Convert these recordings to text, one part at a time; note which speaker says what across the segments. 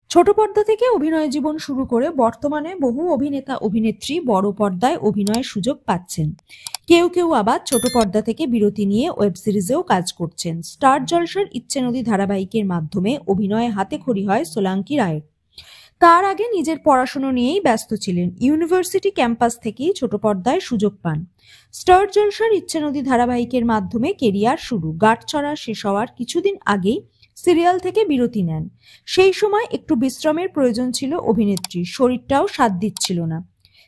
Speaker 1: ছোট পর্দা থেকে অভিনয় জীবন শুরু করে বর্তমানে বহু অভিনেতা অভিনেত্রী বড় পর্দায় অভিনয়ের সুযোগ পাচ্ছেন। কেউ কেউ আবার ছোট পর্দা থেকে বিরতি নিয়ে ওয়েব সিরিজেও কাজ করছেন। স্টার জলসার ইচ্ছে নদী ধারাবাহিকের মাধ্যমে অভিনয়ে হাতেখড়ি হয় সোলাঙ্কি রায়ের। তার আগে নিজের পড়াশোনা নিয়েই ব্যস্ত ছিলেন। ইউনিভার্সিটি ক্যাম্পাস থেকেই ছোট পর্দায় সুযোগ পান। স্টার জলসার ইচ্ছে নদী ধারাবাহিকের মাধ্যমে কেরিয়ার শুরু। গাঁটছড়া শেষ হওয়ার কিছুদিন আগেই সিরিয়াল থেকে বিরতি নেন। সেই সময় একটু বিশ্রামের প্রয়োজন ছিল অভিনেত্রীর, শরীরটাও সাথ দিচ্ছিল না।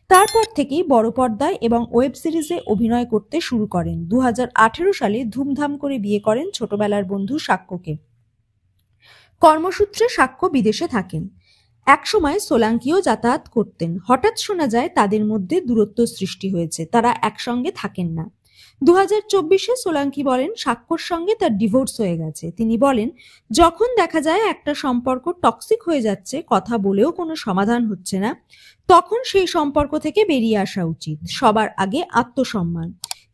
Speaker 1: তারপর থেকেই বড় পর্দায় এবং ওয়েব সিরিজে অভিনয় করতে শুরু করেন। 2018 সালে ধুমধাম করে বিয়ে করেন ছোটবেলার বন্ধু সাক্ষ্যকে। কর্মসূত্রে সাক্ষ্য বিদেশে থাকেন। একসময় সোলাঙ্কিও যাতায়াত করতেন। হঠাৎ শোনা যায় তাদের মধ্যে দূরত্ব সৃষ্টি হয়েছে, তারা একসঙ্গে থাকেন না। 2024-এ সোলাঙ্কি বলেন সাক্ষ্যর সঙ্গে তার ডিভোর্স হয়ে গেছে। তিনি বলেন, যখন দেখা যায় একটা সম্পর্ক টক্সিক হয়ে যাচ্ছে, কথা বলেও কোনো সমাধান হচ্ছে না, তখন সেই সম্পর্ক থেকে বেরিয়ে আসা উচিত। সবার আগে আত্মসম্মান।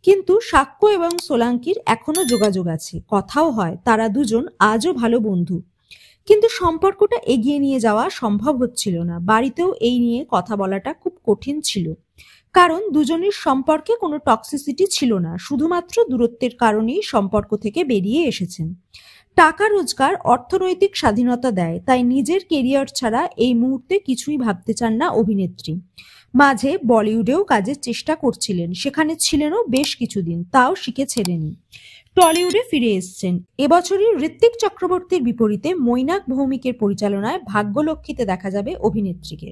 Speaker 1: কিন্তু সাক্ষ্য এবং সোলাঙ্কির এখনো যোগাযোগ আছে, কথাও হয়। তারা দুজন আজও ভালো বন্ধু। কিন্তু সম্পর্কটা এগিয়ে নিয়ে যাওয়া সম্ভব হচ্ছিল না। বাড়িতেও এই নিয়ে কথা বলাটা খুব কঠিন ছিল, কারণ দুজনের সম্পর্কে কোনো টক্সিসিটি ছিল না। শুধুমাত্র দূরত্বের কারণেই সম্পর্ক থেকে বেরিয়ে এসেছেন। টাকা রোজগার অর্থনৈতিক স্বাধীনতা দেয়, তাই নিজের কেরিয়ার ছাড়া এই মুহূর্তে কিছুই ভাবতে চান না অভিনেত্রী। মাঝে বলিউডেও কাজের চেষ্টা করছিলেন, সেখানে ছিলেনও বেশ কিছুদিন, তাও শিখে ছেড়েনি। টলিউডে ফিরে এসেছেন। এবছরই ঋত্বিক চক্রবর্তীর বিপরীতে মৈনাক ভৌমিকের পরিচালনায় ভাগ্যলক্ষ্মীতে দেখা যাবে অভিনেত্রীকে।